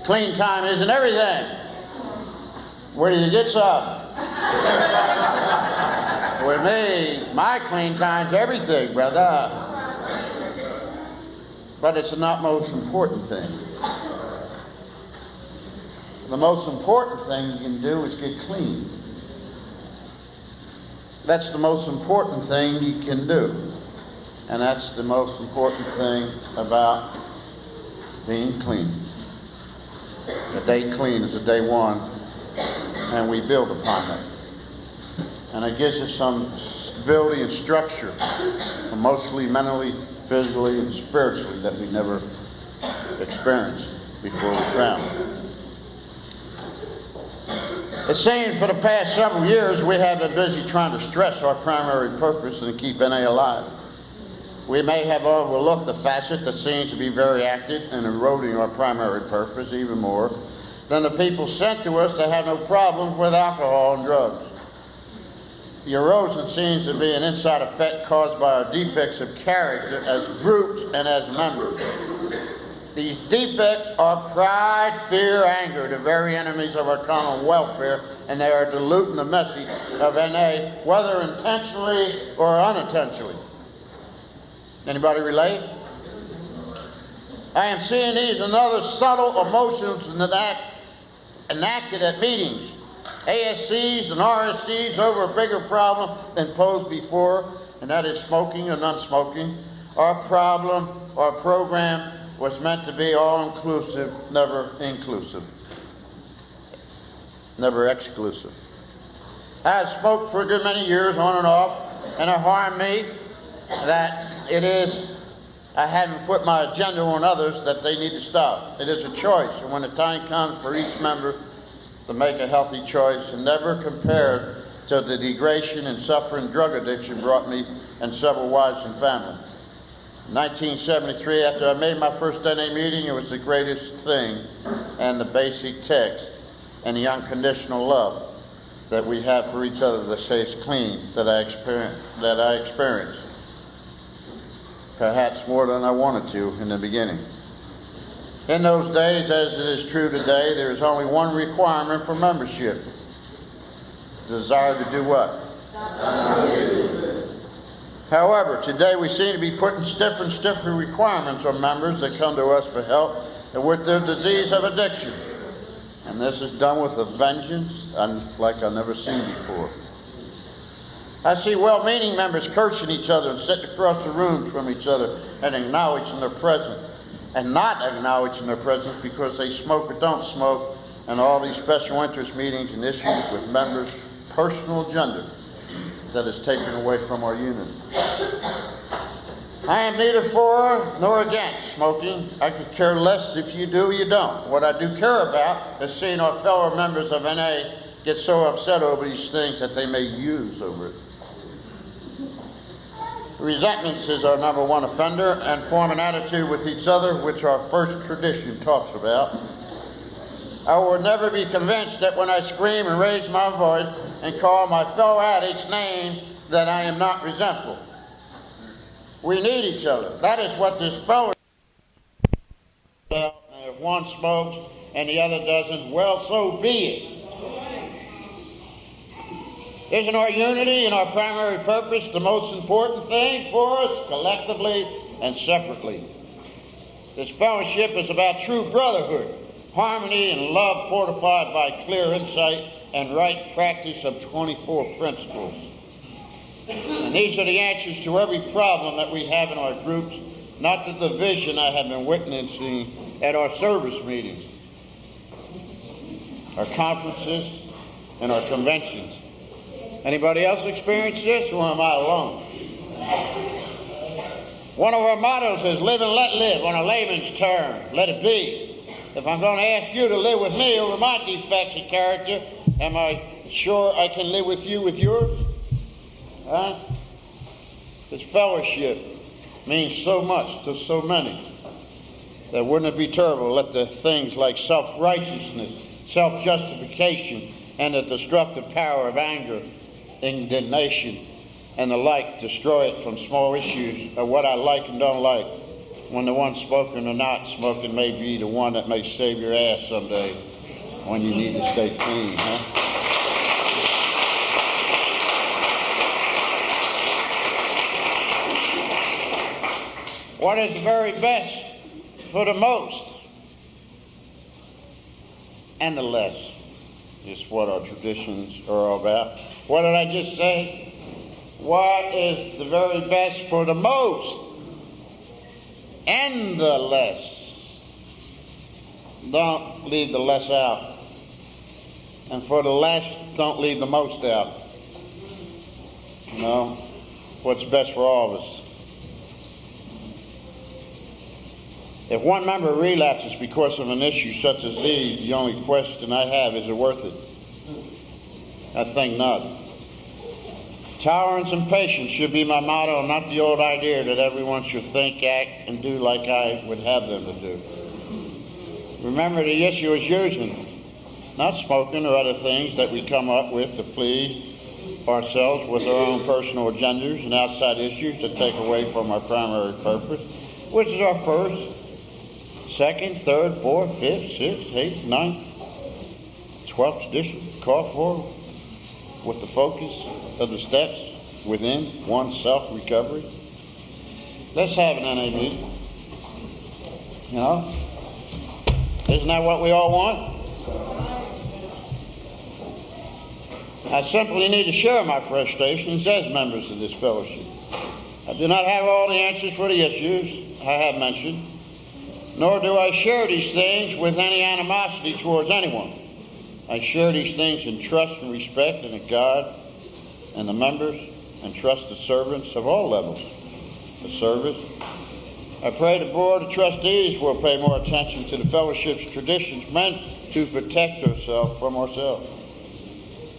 clean time isn't everything. Where do you get some? With me, my clean time's everything, brother. But it's not most important thing. The most important thing you can do is get clean. That's the most important thing you can do. And that's the most important thing about being clean. The day clean is the day one, and we build upon that. And it gives us some stability and structure, emotionally, mentally, physically, and spiritually that we never experienced before we traveled. It seems for the past several years we have been busy trying to stress our primary purpose and keep NA alive. We may have overlooked the facet that seems to be very active in eroding our primary purpose even more than the people sent to us that have no problem with alcohol and drugs. The erosion seems to be an inside effect caused by our defects of character as groups and as members. These defects are pride, fear, anger, the very enemies of our common welfare, and they are diluting the message of NA, whether intentionally or unintentionally. Anybody relate? I am seeing these and other subtle emotions enacted at meetings, ASCs and RSCs over a bigger problem than posed before, and that is smoking or non-smoking. Our problem, our program was meant to be all-inclusive, never inclusive, never exclusive. I had smoked for a good many years on and off, and it harmed me that I haven't put my agenda on others that they need to stop. It is a choice, and when the time comes for each member to make a healthy choice, and never compared to the degradation and suffering drug addiction brought me and several wives and families. In 1973, after I made my first NA meeting, it was the greatest thing, and the basic text, and the unconditional love that we have for each other that stays clean, that I experienced. Perhaps more than I wanted to in the beginning. In those days, as it is true today, there is only one requirement for membership. Desire to do what? However, today we seem to be putting stiffer and stiffer requirements on members that come to us for help and with their disease of addiction. And this is done with a vengeance like I've never seen before. I see well-meaning members cursing each other and sitting across the room from each other and acknowledging their presence, and not acknowledging their presence because they smoke or don't smoke, and all these special interest meetings and issues with members' personal agenda that is taken away from our unity. I am neither for nor against smoking. I could care less if you do or you don't. What I do care about is seeing our fellow members of NA get so upset over these things that they may use over it. Resentments is our number one offender, and form an attitude with each other, which our first tradition talks about. I will never be convinced that when I scream and raise my voice and call my fellow addicts names that I am not resentful. We need each other. That is what this fellowship is about. And if one smokes and the other doesn't, well, so be it. Isn't our unity and our primary purpose the most important thing for us, collectively and separately? This fellowship is about true brotherhood, harmony and love fortified by clear insight and right practice of 24 principles. And these are the answers to every problem that we have in our groups, not the division I have been witnessing at our service meetings, our conferences, and our conventions. Anybody else experience this, or am I alone? One of our mottos is live and let live, on a layman's term. Let it be. If I'm going to ask you to live with me over my defects of character, am I sure I can live with you with yours? Huh? This fellowship means so much to so many that wouldn't it be terrible to let the things like self-righteousness, self-justification, and the destructive power of anger, indignation, and the like destroy it from small issues of what I like and don't like, when the one smoking or not smoking may be the one that may save your ass someday when you need to stay clean, huh? What is the very best for the most and the less is what our traditions are all about. What did I just say? What is the very best for the most and the less? Don't leave the less out. And for the less, don't leave the most out. You know, what's best for all of us. If one member relapses because of an issue such as these, the only question I have, is it worth it? I think not. Tolerance and patience should be my motto, not the old idea that everyone should think, act, and do like I would have them to do. Remember, the issue is using, not smoking or other things that we come up with to please ourselves with our own personal agendas and outside issues to take away from our primary purpose, which is our first, second, third, fourth, fifth, sixth, eighth, ninth, 12th edition call for with the focus of the steps within one's self-recovery. Let's have an NA meeting. You know? Isn't that what we all want? I simply need to share my frustrations as members of this fellowship. I do not have all the answers for the issues I have mentioned, nor do I share these things with any animosity towards anyone. I share these things in trust and respect in God and the members and trusted servants of all levels of service. I pray the Board of Trustees will pay more attention to the fellowship's traditions meant to protect ourselves from ourselves.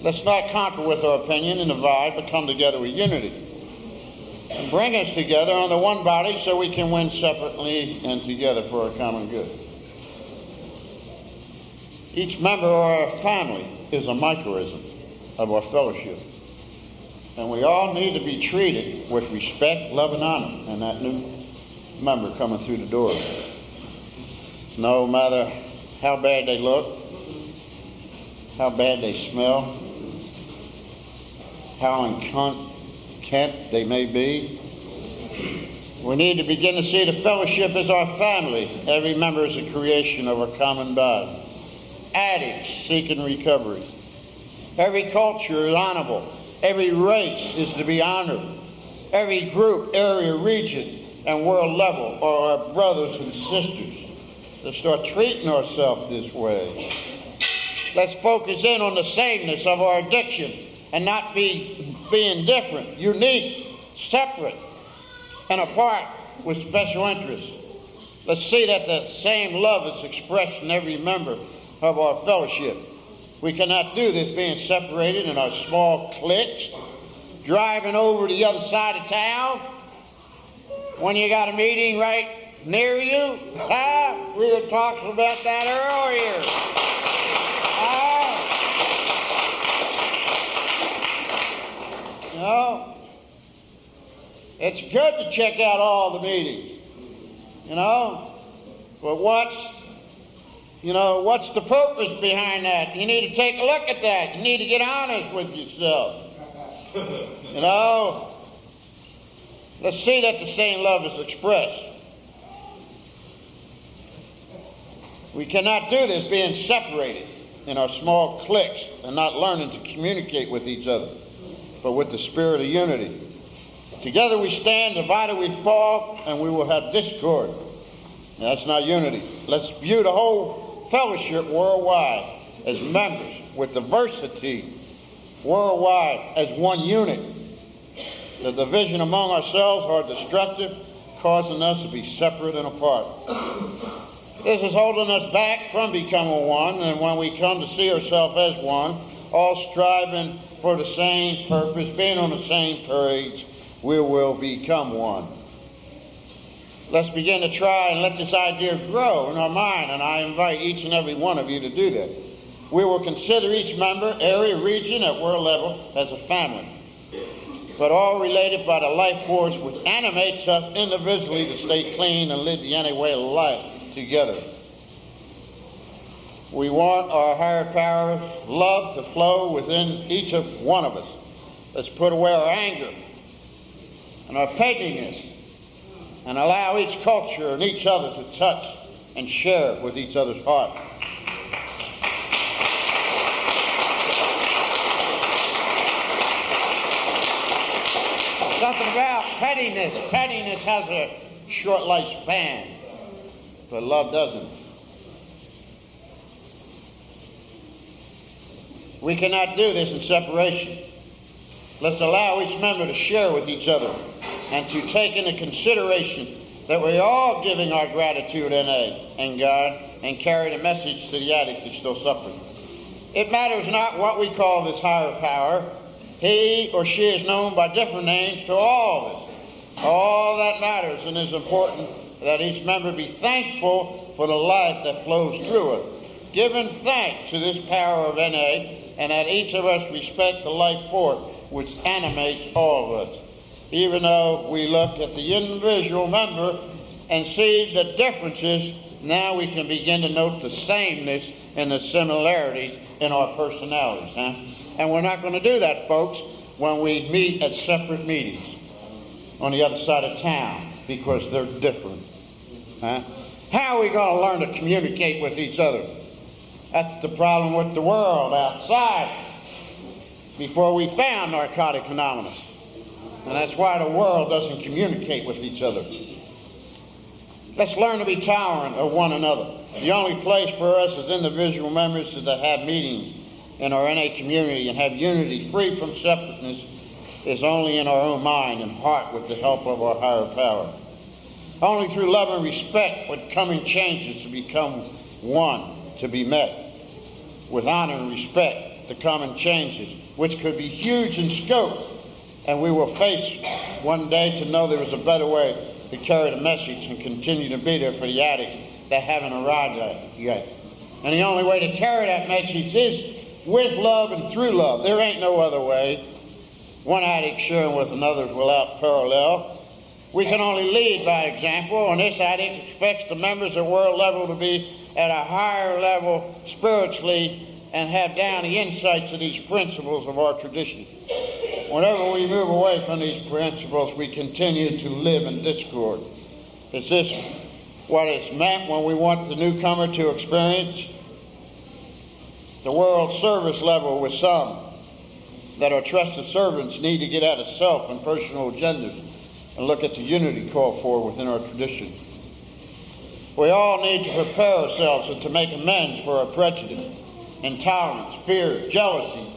Let's not conquer with our opinion and divide, but come together with unity. And bring us together on the one body so we can win separately and together for our common good. Each member of our family is a microism of our fellowship. And we all need to be treated with respect, love, and honor in that new member coming through the door. No matter how bad they look, how bad they smell, how unkempt they may be, we need to begin to see the fellowship as our family. Every member is a creation of our common body. Addicts seeking recovery. Every culture is honorable. Every race is to be honored. Every group, area, region, and world level are our brothers and sisters. Let's start treating ourselves this way. Let's focus in on the sameness of our addiction and not being different, unique, separate, and apart with special interests. Let's see that the same love is expressed in every member of our fellowship. We cannot do this being separated in our small cliques, driving over to the other side of town when you got a meeting right near you. We were talking about that earlier. It's good to check out all the meetings, but what's the purpose behind that? You need to take a look at that. You need to get honest with yourself. Let's see that the same love is expressed. We cannot do this being separated in our small cliques and not learning to communicate with each other, but with the spirit of unity. Together we stand, divided we fall, and we will have discord. Now, that's not unity. Let's view the whole fellowship worldwide as members with diversity worldwide as one unit. The division among ourselves are destructive, causing us to be separate and apart. This is holding us back from becoming one, and when we come to see ourselves as one, all striving for the same purpose, being on the same page, we will become one. Let's begin to try and let this idea grow in our mind, and I invite each and every one of you to do that. We will consider each member, area, region, at world level as a family, but all related by the life force which animates us individually to stay clean and live the any way of life together. We want our higher power love to flow within each of one of us. Let's put away our anger and our pettiness and allow each culture and each other to touch and share with each other's heart. Something about pettiness. Pettiness has a short lifespan, but love doesn't. We cannot do this in separation. Let's allow each member to share with each other and to take into consideration that we're all giving our gratitude and God and carry the message to the addict who's still suffering. It matters not what we call this higher power. He or she is known by different names to all of us. All that matters, and it's important that each member be thankful for the life that flows through it, giving thanks to this power of NA, and that each of us respect the life force which animates all of us. Even though we look at the individual member and see the differences, now we can begin to note the sameness and the similarities in our personalities. And we're not going to do that, folks, when we meet at separate meetings on the other side of town, because they're different. How are we going to learn to communicate with each other? That's the problem with the world outside before we found Narcotic Anonymous. And that's why the world doesn't communicate with each other. Let's learn to be tolerant of one another. The only place for us as individual members is to have meetings in our NA community and have unity free from separateness is only in our own mind and heart with the help of our higher power. Only through love and respect would coming changes to become one to be met. With honor and respect, the common changes, which could be huge in scope, and we will face one day to know there is a better way to carry the message and continue to be there for the addicts that haven't arrived yet. And the only way to carry that message is with love and through love. There ain't no other way. One addict sharing with another without parallel. We can only lead by example, and this addict expects the members at world level to be at a higher level spiritually and have down the insights of these principles of our tradition. Whenever we move away from these principles, we continue to live in discord. Is this what is meant when we want the newcomer to experience the world service level with some that our trusted servants need to get out of self and personal agendas and look at the unity called for within our tradition? We all need to prepare ourselves and to make amends for our prejudice, intolerance, fear, jealousy,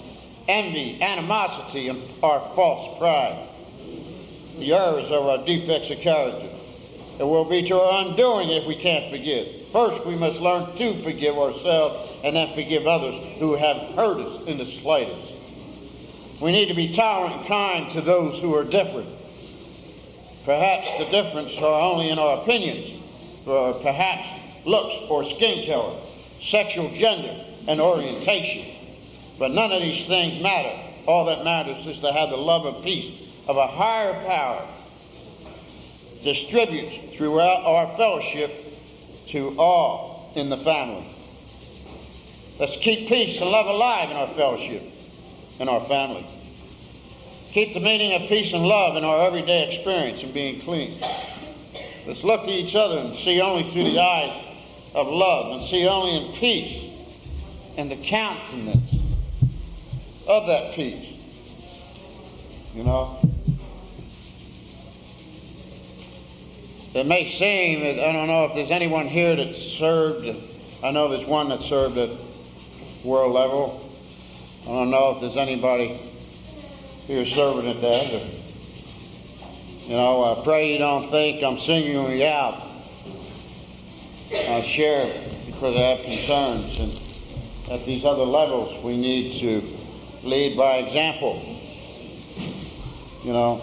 envy, animosity, and our false pride, the errors of our defects of character, It will be to our undoing if we can't forgive. First, we must learn to forgive ourselves and then forgive others who have hurt us in the slightest. We need to be tolerant and kind to those who are different. Perhaps the difference are only in our opinions, or perhaps looks or skin color, sexual gender, and orientation. But none of these things matter. All that matters is to have the love and peace of a higher power distributes throughout our fellowship to all in the family. Let's keep peace and love alive in our fellowship, in our family. Keep the meaning of peace and love in our everyday experience and being clean. Let's look at each other and see only through the eyes of love and see only in peace and the countenance of that peace. You know? It may seem that, I don't know if there's anyone here that served. I know there's one that served at world level. I don't know if there's anybody here serving at that. Or, you know, I pray you don't think I'm singling you out. I share it because I have concerns. And at these other levels, we need to lead by example. You know.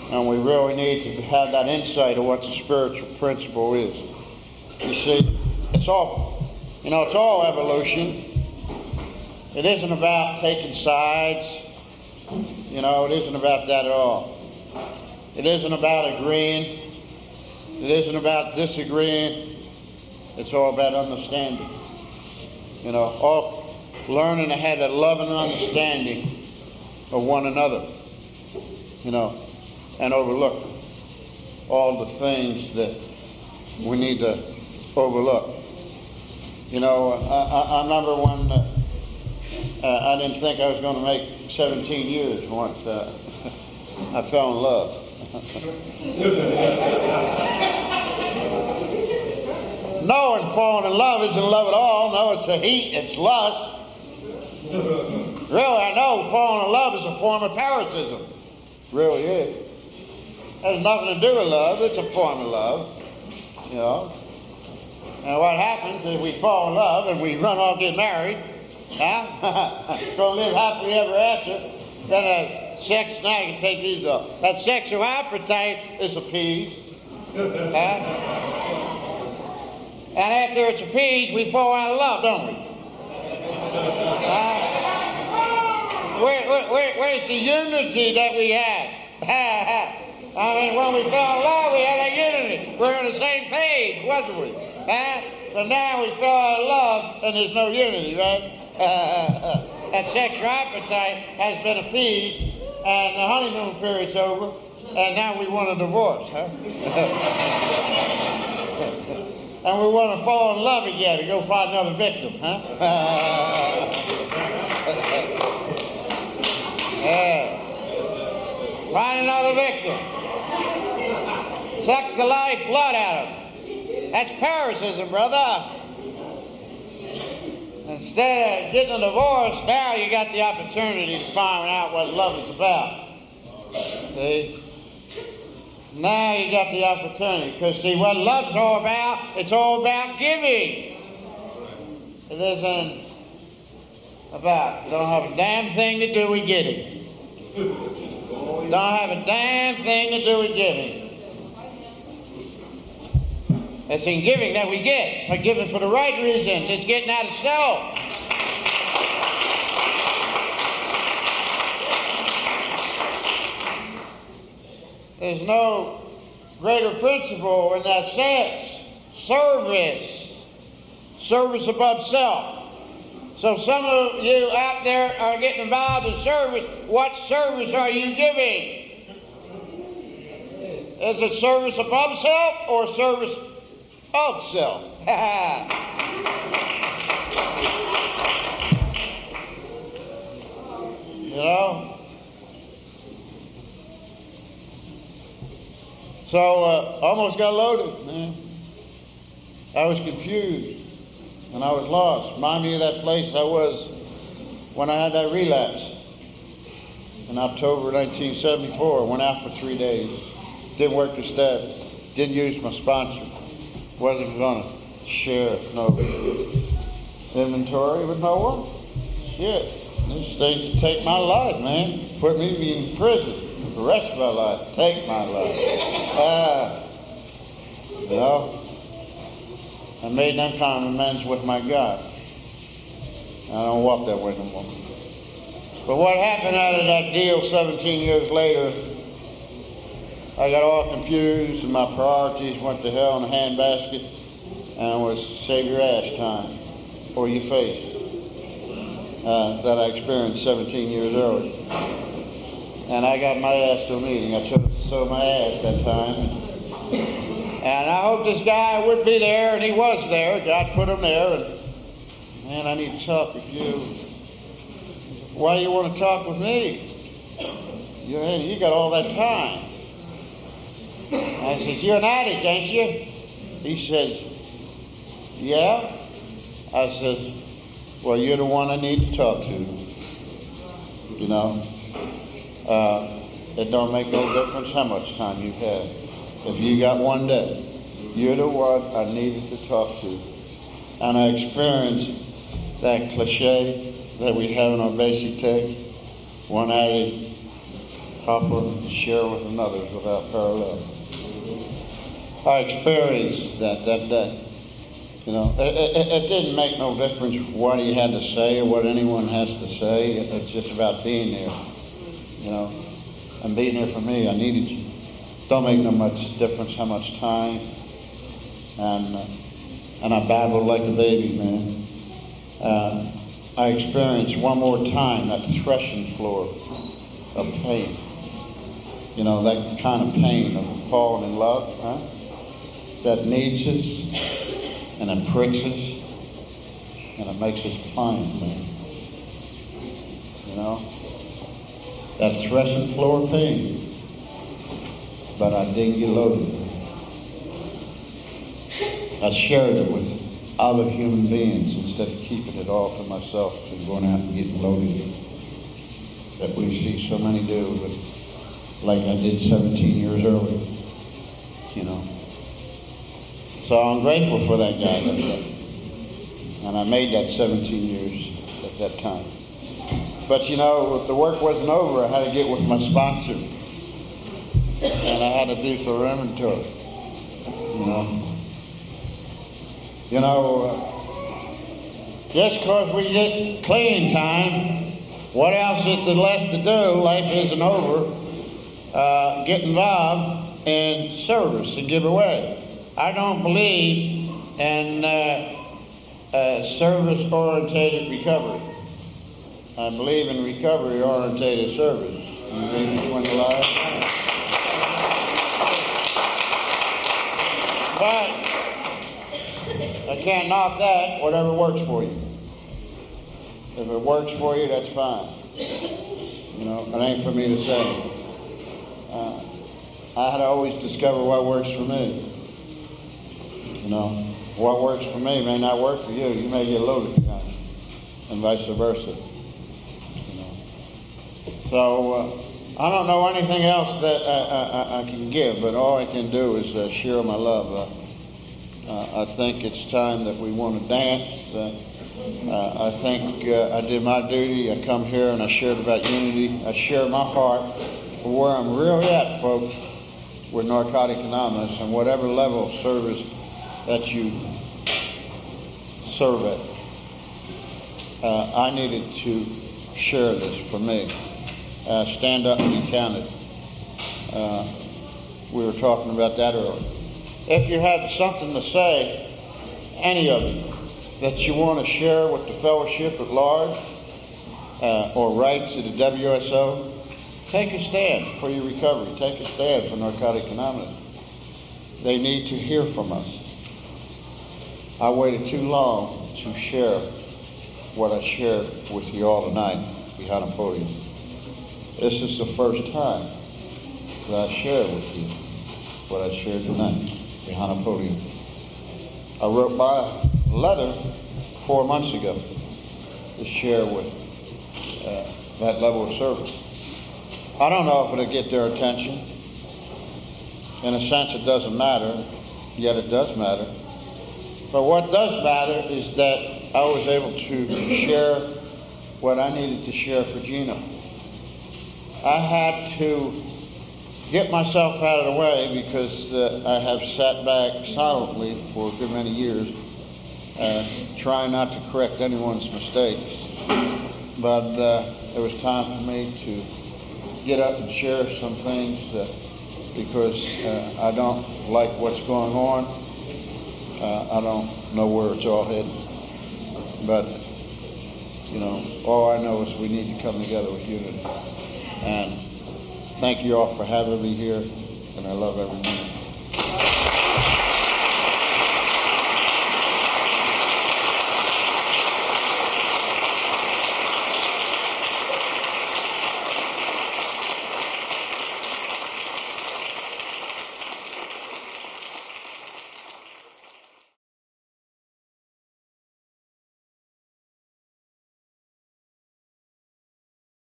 And we really need to have that insight of what the spiritual principle is. You see, it's all evolution. It isn't about taking sides. You know, it isn't about that at all. It isn't about agreeing. It isn't about disagreeing. It's all about understanding. You know, all learning to have that love and understanding of one another. You know, and overlook all the things that we need to overlook. You know, I remember when I didn't think I was going to make 17 years once I fell in love. No, and falling in love isn't love at all. No, it's a heat, it's lust. Really, I know falling in love is a form of parasitism. Really is. Has nothing to do with love. It's a form of love, you know. And what happens is we fall in love and we run off, get married, go live happily ever after. Then sex, now you can take these off. That sexual appetite is appeased. And after it's appeased, we fall out of love, don't we? Where's the unity that we had? I mean, when we fell in love, we had that unity. We're on the same page, wasn't we? But now we fell out of love, and there's no unity, right? That sexual appetite has been appeased, and the honeymoon period's over, and now we want a divorce, and we want to fall in love again and go find another victim, Find another victim. Suck the life blood out of them. That's parasitism, brother. Instead of getting a divorce, now you got the opportunity to find out what love is about. See? Now you got the opportunity. Because see, what love's all about, it's all about giving. It isn't about, you don't have a damn thing to do with getting. Don't have a damn thing to do with giving. It's in giving that we get. But giving for the right reasons. It's getting out of self. There's no greater principle in that sense. Service above self. So some of you out there are getting involved in service. What service are you giving? Is it service above self or service of self? You know? So almost got loaded, man. I was confused and I was lost. Remind me of that place I was when I had that relapse in October 1974. Went out for 3 days. Didn't work the steps. didn't use my sponsor. Wasn't going to share no inventory with no one. Shit, these things would take my life, man. Put me in prison for the rest of my life. Take my life. You know, I made them kind of amends with my God. I don't walk that way no more. But what happened out of that deal 17 years later, I got all confused and my priorities went to hell in a handbasket, and it was save your ass time or your face that I experienced 17 years earlier. And I got my ass to a meeting. I chose to sow my ass that time. And I hoped this guy would be there, and he was there. God put him there. And, man, I need to talk with you. Why do you want to talk with me? You got all that time. I said, you're an addict, ain't you? He says, yeah. I said, well, you're the one I need to talk to. You know, it don't make no difference how much time you have. If you got one day, you're the one I needed to talk to. And I experienced that cliche that we have in our basic text, one addict offer to share with another without parallel. I experienced that day. You know, it didn't make no difference what he had to say or what anyone has to say. It's just about being there. You know, and being there for me. I needed you. Don't make no much difference how much time. And I babbled like a baby, man. I experienced one more time that threshing floor of pain. You know, that kind of pain of falling in love, huh? That needs us, and it pricks us, and it makes us blind, man. You know? That threshing floor of pain. But I didn't get loaded. I shared it with other human beings instead of keeping it all to myself and going out and getting loaded. That we see so many do, but like I did 17 years earlier. You know. So I'm grateful for that guy that day. And I made that 17 years at that time. But you know, if the work wasn't over, I had to get with my sponsor. And I had to do some inventory. You know, just because we get clean time, what else is there left to do? Life isn't over. Get involved in service and give away. I don't believe in service-orientated recovery. I believe in recovery-orientated service. You read between the lines? But I can't knock that, whatever works for you. If it works for you, that's fine. You know, it ain't for me to say. I had to always discover what works for me. You know, what works for me may not work for you. You may get loaded, and vice versa. You know. So I don't know anything else that I can give, but all I can do is share my love. I think it's time that we want to dance. I think I did my duty. I come here and I shared about unity. I share my heart for where I'm really at, folks, with Narcotic Anonymous and whatever level of service that you serve at. I needed to share this for me. Stand up and be counted. We were talking about that earlier. If you had something to say, any of it, that you want to share with the fellowship at large, or write to the WSO, take a stand for your recovery. Take a stand for Narcotic Anonymous. They need to hear from us. I waited too long to share what I shared with you all tonight behind a podium. This is the first time that I shared with you what I shared tonight behind a podium. I wrote my letter 4 months ago to share with that level of service. I don't know if it'll get their attention. In a sense, it doesn't matter, yet it does matter. But what does matter is that I was able to share what I needed to share for Gino. I had to get myself out of the way because I have sat back silently for a good many years, trying not to correct anyone's mistakes. But it was time for me to get up and share some things because I don't like what's going on. I don't know where it's all headed. But, all I know is we need to come together with unity. And thank you all for having me here, and I love every minute.